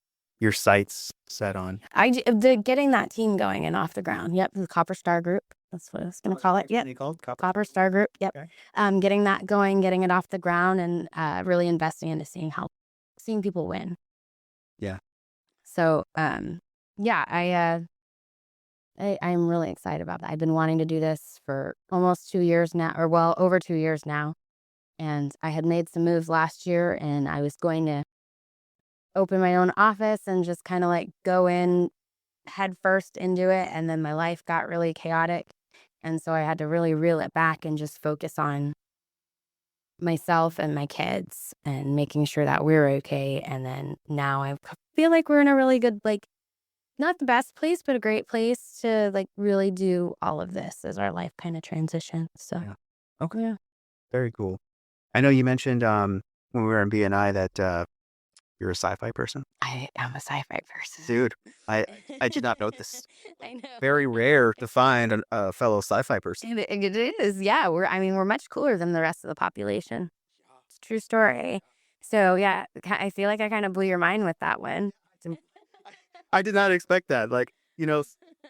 sights set on? Getting that team going and off the ground. Yep, the Copper Star Group. That's what I was going to call it. Yep, Called Copper Star Group. Yep. Okay. Getting that going, getting it off the ground, and really investing into seeing people win. Yeah. So, yeah, I'm really excited about that. I've been wanting to do this for almost 2 years now, or well, over 2 years now. And I had made some moves last year, and I was going to open my own office and just kind of like go in head first into it. And then my life got really chaotic. And so I had to really reel it back and just focus on myself and my kids and making sure that we're okay. And then now I feel like we're in a really good, like, not the best place, but a great place to like really do all of this as our life kind of transitions. So, Yeah. Okay. yeah. Very cool. I know you mentioned when we were in BNI that you're a sci-fi person. I am a sci-fi person. Dude, I did not know this. I know. Very rare to find a fellow sci-fi person. It is. Yeah. We're much cooler than the rest of the population. It's a true story. So, yeah, I feel like I kind of blew your mind with that one. I did not expect that. Like,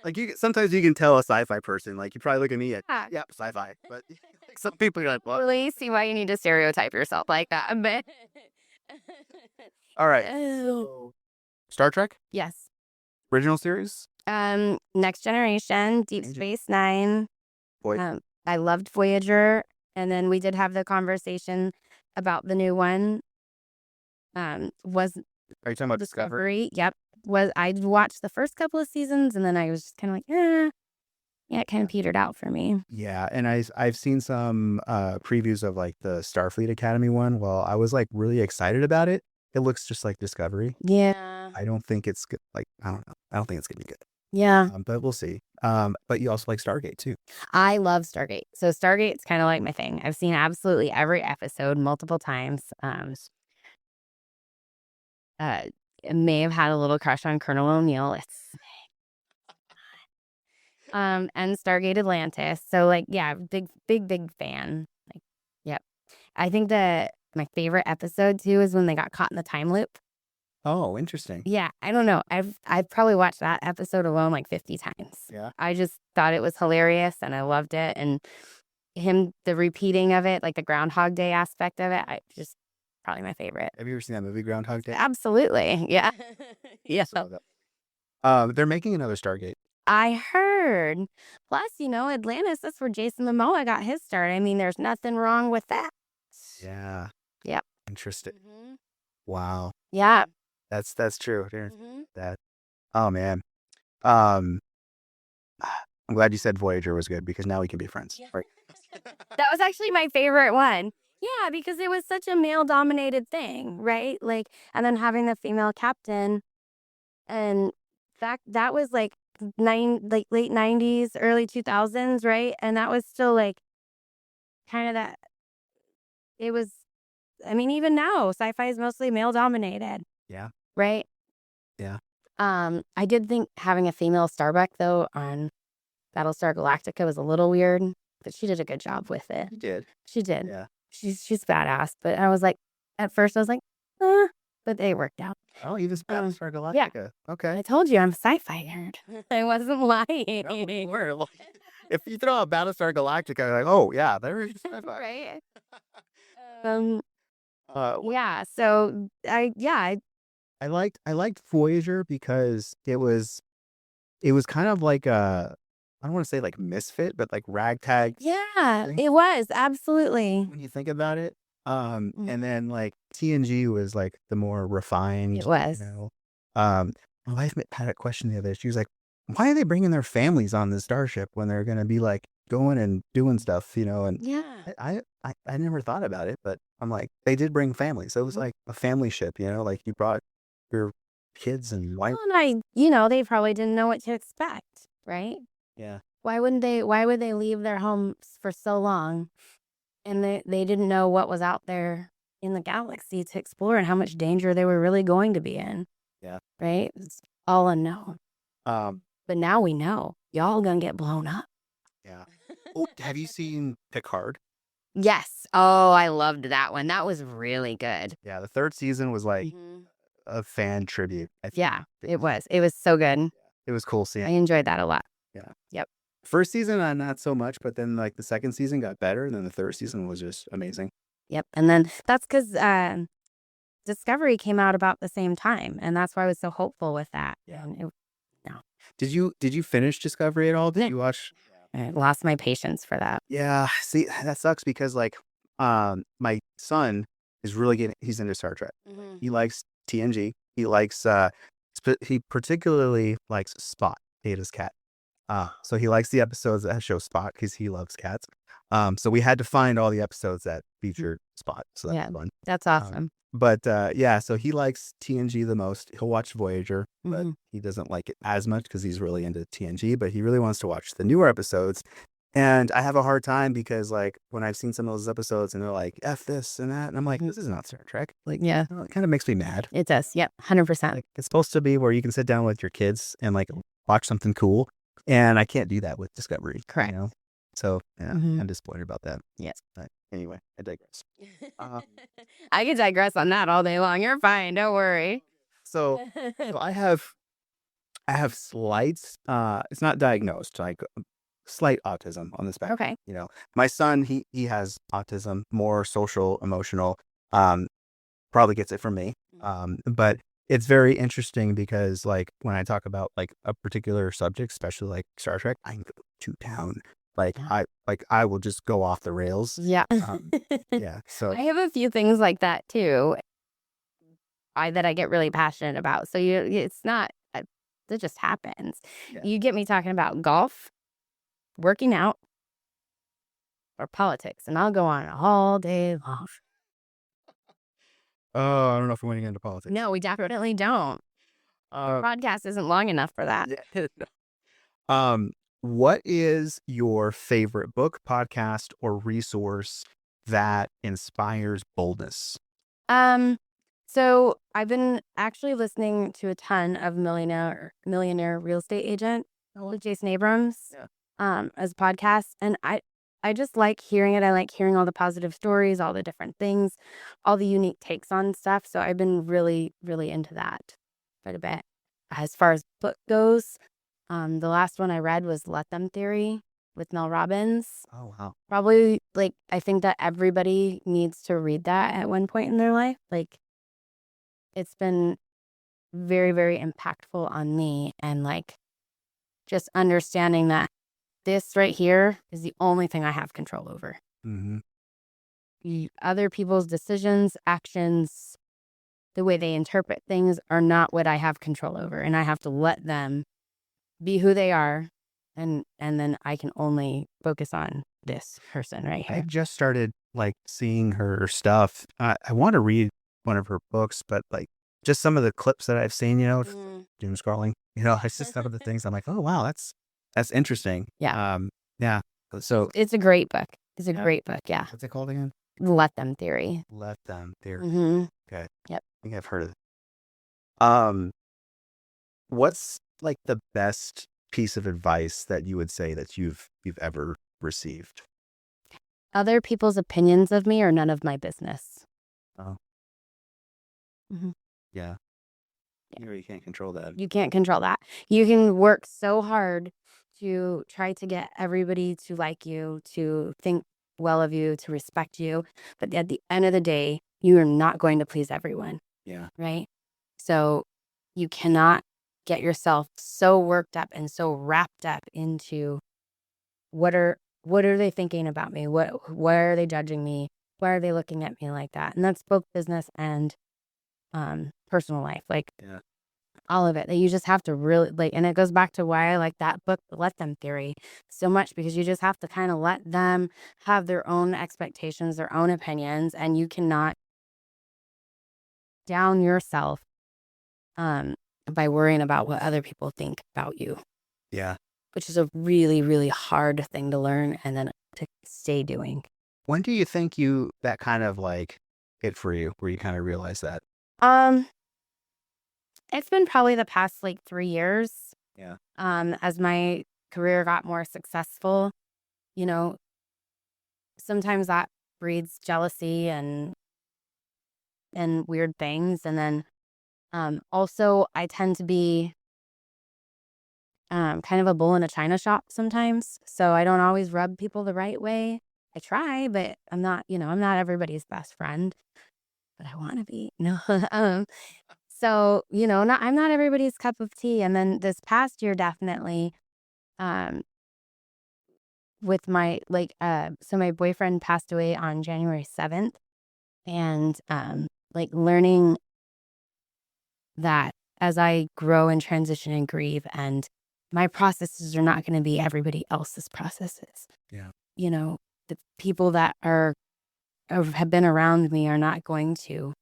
like sometimes you can tell a sci-fi person, like you probably look at me at, yeah, sci-fi, but like, some people are like, what? Really see why you need to stereotype yourself like that. But All right. Oh. Star Trek? Yes. Original series? Next Generation, Deep Space Nine. Boy. I loved Voyager, and then we did have the conversation about the new one. Are you talking about Discovery? Yep. I watched the first couple of seasons, and then I was just kind of like, yeah, it kind of petered out for me. Yeah, and I've seen some previews of like the Starfleet Academy one. Well, I was like really excited about it. It looks just like Discovery. Yeah. I don't think it's good. Like, I don't know. I don't think it's gonna be good. Yeah. But we'll see. But you also like Stargate too. I love Stargate. So Stargate's kind of like my thing. I've seen absolutely every episode multiple times. may have had a little crush on Colonel O'Neill. And Stargate Atlantis. So like, yeah, big fan. Like, yep. I think that my favorite episode too is when they got caught in the time loop. Oh, interesting. Yeah, I don't know. I've probably watched that episode alone like 50 times. Yeah. I just thought it was hilarious and I loved it. And the repeating of it, like the Groundhog Day aspect of it, probably my favorite. Have you ever seen that movie Groundhog Day? Absolutely. Yeah. Yeah. They're making another Stargate. I heard. Plus, Atlantis, that's where Jason Momoa got his start. I mean, there's nothing wrong with that. Yeah. Yep. Interesting. Wow. Yeah. That's true. That. Oh man. I'm glad you said Voyager was good because now we can be friends. Yeah. Right. That was actually my favorite one. Yeah, because it was such a male-dominated thing, right? Like, and then having the female captain, and that was like late 90s, early 2000s, right? And that was still like kind of that. It was. I mean, even now, sci-fi is mostly male-dominated. Yeah. Right. Yeah. I did think having a female Starbuck though on Battlestar Galactica was a little weird, but she did a good job with it. She did. Yeah. She's badass, but I was like, at first I was like, but they worked out. Oh, you just Battlestar Galactica. Yeah. Okay. I told you I'm a sci-fi nerd. I wasn't lying. No, you were. If you throw out Battlestar Galactica, like, oh yeah, there is sci-fi. Right. Well, Yeah. So I liked Voyager because it was kind of like I don't want to say like misfit, but like ragtag Yeah, thing it was absolutely. when you think about it. And then like TNG was like the more refined. It was. My wife had a question the other day. She was like, "Why are they bringing their families on the starship when they're gonna be like going and doing stuff?" And Yeah. I never thought about it, but I'm like, they did bring families. So it was like a family ship. Like you brought your kids and wife. Well, and they probably didn't know what to expect, right? Yeah. Why would they leave their homes for so long and they didn't know what was out there in the galaxy to explore and how much danger they were really going to be in? Yeah. Right? It's all unknown. But now we know. Y'all gonna get blown up. Yeah. Oh, have you seen Picard? Yes. Oh, I loved that one. That was really good. Yeah, the third season was like a fan tribute. I think. Yeah, it was. It was so good. It was cool seeing. I enjoyed that a lot. Yeah. Yep. First season, not so much, but then like the second season got better, and then the third season was just amazing. Yep. And then that's because Discovery came out about the same time, and that's why I was so hopeful with that. Yeah. And Did you finish Discovery at all? Did No. you watch? I lost my patience for that. Yeah. See, that sucks because like, my son is really he's into Star Trek. He likes TNG. He likes he particularly likes Spot, Data's cat. So he likes the episodes that show Spot because he loves cats. So we had to find all the episodes that featured Spot. So that's fun. That's awesome. But yeah, so he likes TNG the most. He'll watch Voyager, but he doesn't like it as much because he's really into TNG, but he really wants to watch the newer episodes. And I have a hard time because like when I've seen some of those episodes and they're like, F this and that. And I'm like, this is not Star Trek. Like, Yeah. it kind of makes me mad. It does. Yep. 100%. Like, it's supposed to be where you can sit down with your kids and like watch something cool. And I can't do that with Discovery. Correct. So yeah, Mhm. I'm disappointed about that. Yes. But anyway, I digress. I can digress on that all day long. You're fine. Don't worry. So I have slight, it's not diagnosed, like slight autism on the spectrum. Okay. My son, he has autism, more social, emotional, probably gets it from me. But it's very interesting because like when I talk about like a particular subject, especially like Star Trek, I can go to town. Like I will just go off the rails. Yeah. Yeah. So I have a few things like that too. That I get really passionate about. So it's not, it just happens. Yeah. You get me talking about golf, working out, or politics, and I'll go on all day long. Oh, I don't know if we're going into politics. No, we definitely don't. Podcast isn't long enough for that. What is your favorite book, podcast, or resource that inspires boldness? So I've been actually listening to a ton of millionaire real estate agent with Jason Abrams Yeah. as podcasts. And I just like hearing it. I like hearing all the positive stories, all the different things, all the unique takes on stuff. So I've been really, really into that quite a bit. As far as book goes, the last one I read was Let Them Theory with Mel Robbins. Oh, wow. Probably like I think that everybody needs to read that at one point in their life. Like it's been very, very impactful on me, and like just understanding that this right here is the only thing I have control over. Mm-hmm. Other people's decisions, actions, the way they interpret things are not what I have control over, and I have to let them be who they are, and then I can only focus on this person right I here. just started like seeing her stuff. I want to read one of her books, but like just some of the clips that I've seen, doom scrolling, it's just some of the things I'm like, oh wow, that's interesting. Yeah. Yeah. So It's a great book. It's a Yeah. great book. Yeah. what's it called again? Let Them Theory. Let Them Theory. Mm-hmm. Okay. Yep. I think I've heard of it. What's like the best piece of advice that you would say that you've ever received? Other people's opinions of me are none of my business. Oh, Mhm. yeah. You really can't control that. You can't control that. You can work so hard to try to get everybody to like you, to think well of you, to respect you. But at the end of the day, you are not going to please everyone, Yeah. right? So you cannot get yourself so worked up and so wrapped up into what are they thinking about me? What are they judging me? Why are they looking at me like that? And that's both business and personal life. Like Yeah. all of it, that you just have to really like, and it goes back to why I like that book, The Let Them Theory, so much, because you just have to kind of let them have their own expectations, their own opinions, and you cannot down yourself by worrying about what other people think about you, Yeah. which is a really, really hard thing to learn and then to stay doing. When do you think that kind of like hit for you, where you kind of realize that? Um, it's been probably the past like 3 years, Yeah. as my career got more successful, you know, sometimes that breeds jealousy and weird things. And then also I tend to be kind of a bull in a china shop sometimes. So I don't always rub people the right way. I try, but I'm not, I'm not everybody's best friend, but I want to be. No. So, I'm not everybody's cup of tea. And then this past year, definitely, um, with my, like, so my boyfriend passed away on January 7th. And, like, learning that as I grow and transition and grieve, and my processes are not going to be everybody else's processes. Yeah. The people that are or have been around me are not going to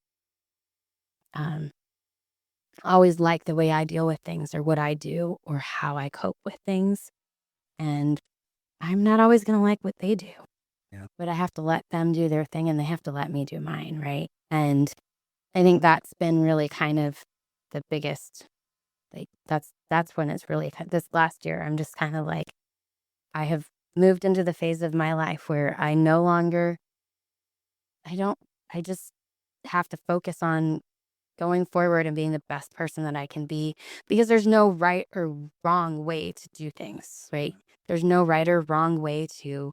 um, always like the way I deal with things or what I do or how I cope with things. And I'm not always going to like what they do. Yeah. But I have to let them do their thing and they have to let me do mine, right? And I think that's been really kind of the biggest, like, that's when it's really, this last year, I'm just kind of like, I have moved into the phase of my life where I no longer, I just have to focus on going forward and being the best person that I can be, because there's no right or wrong way to do things, right? There's no right or wrong way to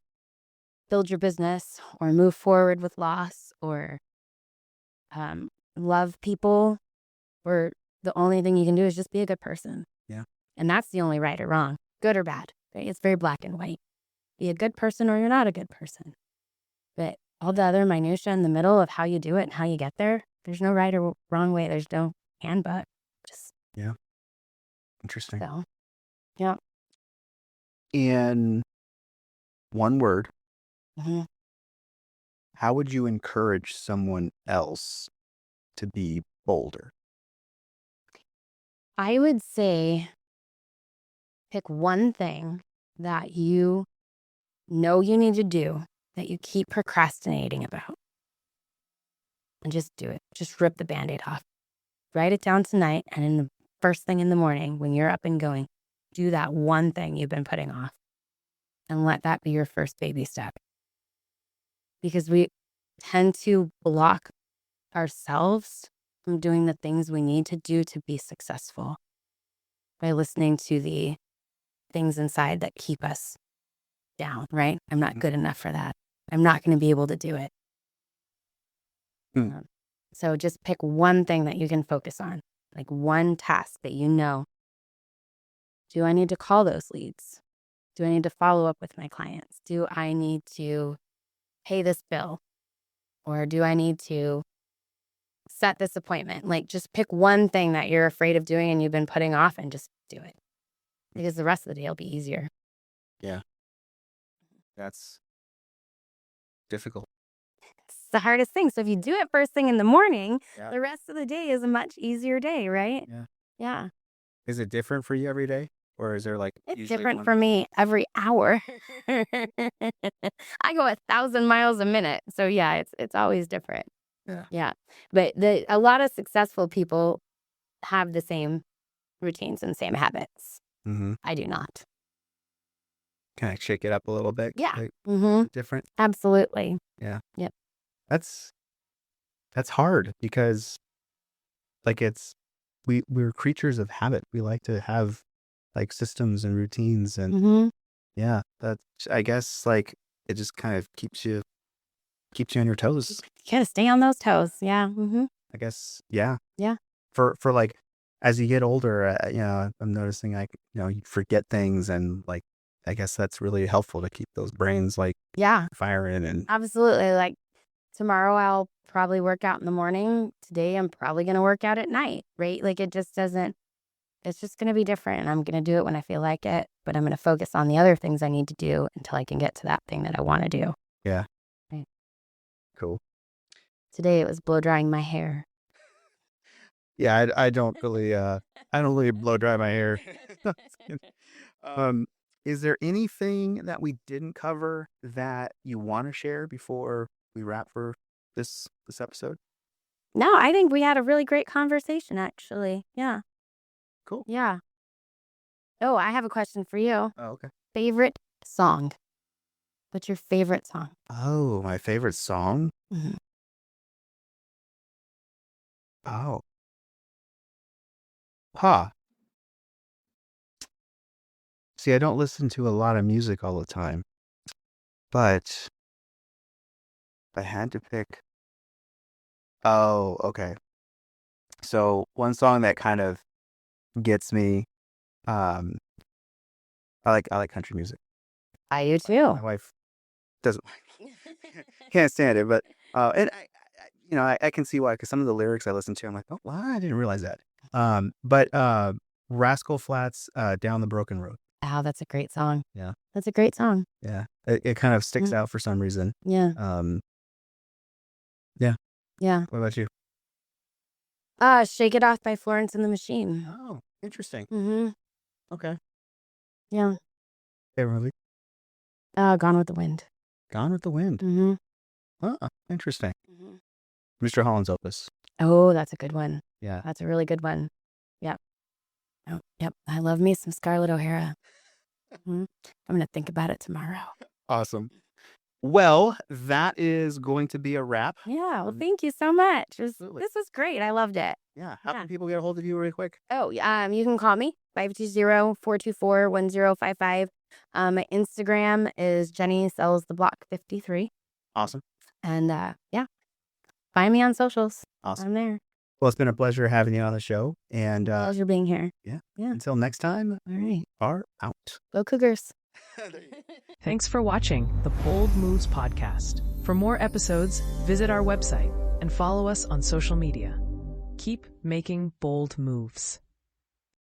build your business or move forward with loss or love people, or the only thing you can do is just be a good person. Yeah. And that's the only right or wrong, good or bad, right? It's very black and white. Be a good person or you're not a good person. But all the other minutia in the middle of how you do it and how you get there, there's no right or wrong way. There's no handbook. Just Yeah. Interesting. so, yeah. In one word, Mhm. how would you encourage someone else to be bolder? I would say pick one thing that you know you need to do that you keep procrastinating about. and just do it. Just rip the Band-Aid off. Write it down tonight, and in the first thing in the morning, when you're up and going, do that one thing you've been putting off, and let that be your first baby step. Because we tend to block ourselves from doing the things we need to do to be successful by listening to the things inside that keep us down, right? I'm not good enough for that. I'm not going to be able to do it. So just pick one thing that you can focus on, like one task that you know. Do I need to call those leads? Do I need to follow up with my clients? Do I need to pay this bill? Or do I need to set this appointment? Like, just pick one thing that you're afraid of doing and you've been putting off, and just do it. Because the rest of the day will be easier. Yeah. That's difficult. It's the hardest thing. So if you do it first thing in the morning, Yeah. the rest of the day is a much easier day, right? Yeah. Yeah. Is it different for you every day? Or is there like It's usually different one? for me every hour. I go 1,000 miles a minute. So yeah, it's always different. Yeah. Yeah. But a lot of successful people have the same routines and same habits. Mm-hmm. I do not. Kind of shake it up a little bit. Yeah. Like, Mm-hmm. different. Absolutely. Yeah. Yep. That's hard because like we're creatures of habit. We like to have like systems and routines and Mm-hmm. yeah, that's I guess like it just kind of keeps you on your toes. You gotta stay on those toes. Yeah. Mm-hmm. I guess yeah. Yeah. For like as you get older, I'm noticing like you forget things and like I guess that's really helpful to keep those brains like Yeah. firing and Absolutely. Like tomorrow I'll probably work out in the morning. Today I'm probably gonna work out at night, right? Like it just doesn't. It's just going to be different, and I'm going to do it when I feel like it, but I'm going to focus on the other things I need to do until I can get to that thing that I want to do. yeah. Right. Cool. Today it was blow drying my hair. Yeah, I don't really blow dry my hair. Is there anything that we didn't cover that you want to share before we wrap for this episode? No, I think we had a really great conversation, actually. Yeah. Cool. Yeah. Oh, I have a question for you. Oh, okay. Favorite song? What's your favorite song? Oh, my favorite song? Mhm. Oh. Huh. See, I don't listen to a lot of music all the time, but if I had to pick. Oh, okay. So one song that kind of gets me, um, I like country music. I do too. My wife doesn't can't stand it, but and I can see why because some of the lyrics I listen to, I'm like, oh, wow, I didn't realize that. But Rascal Flatts, "Down the Broken Road." Oh, that's a great song. Yeah. That's a great song. Yeah, it kind of sticks out for some reason. Yeah. Yeah. Yeah. What about you? Shake It Off by Florence and the Machine. Oh, interesting. Mm-hmm. Okay. Yeah. Favorite movie? Gone with the Wind. Gone with the Wind. Mm-hmm. Interesting. Mr. Holland's Opus. Oh, that's a good one. Yeah. That's a really good one. Yep. Oh, yep. I love me some Scarlett O'Hara. I'm going to think about it tomorrow. Awesome. Well, that is going to be a wrap. Yeah. Well, thank you so much. Absolutely. This was great. I loved it. Yeah. How Yeah. can people get a hold of you really quick? Oh, you can call me 520-424-1055. My Instagram is Jenny Sells the Block 53. Awesome. And find me on socials. Awesome. I'm there. Well, it's been a pleasure having you on the show. And Pleasure being here. yeah. Yeah. Until next time, All right. we are out. Go Cougars. Thanks for watching the Bold Moves podcast. For more episodes, visit our website and follow us on social media. Keep making bold moves.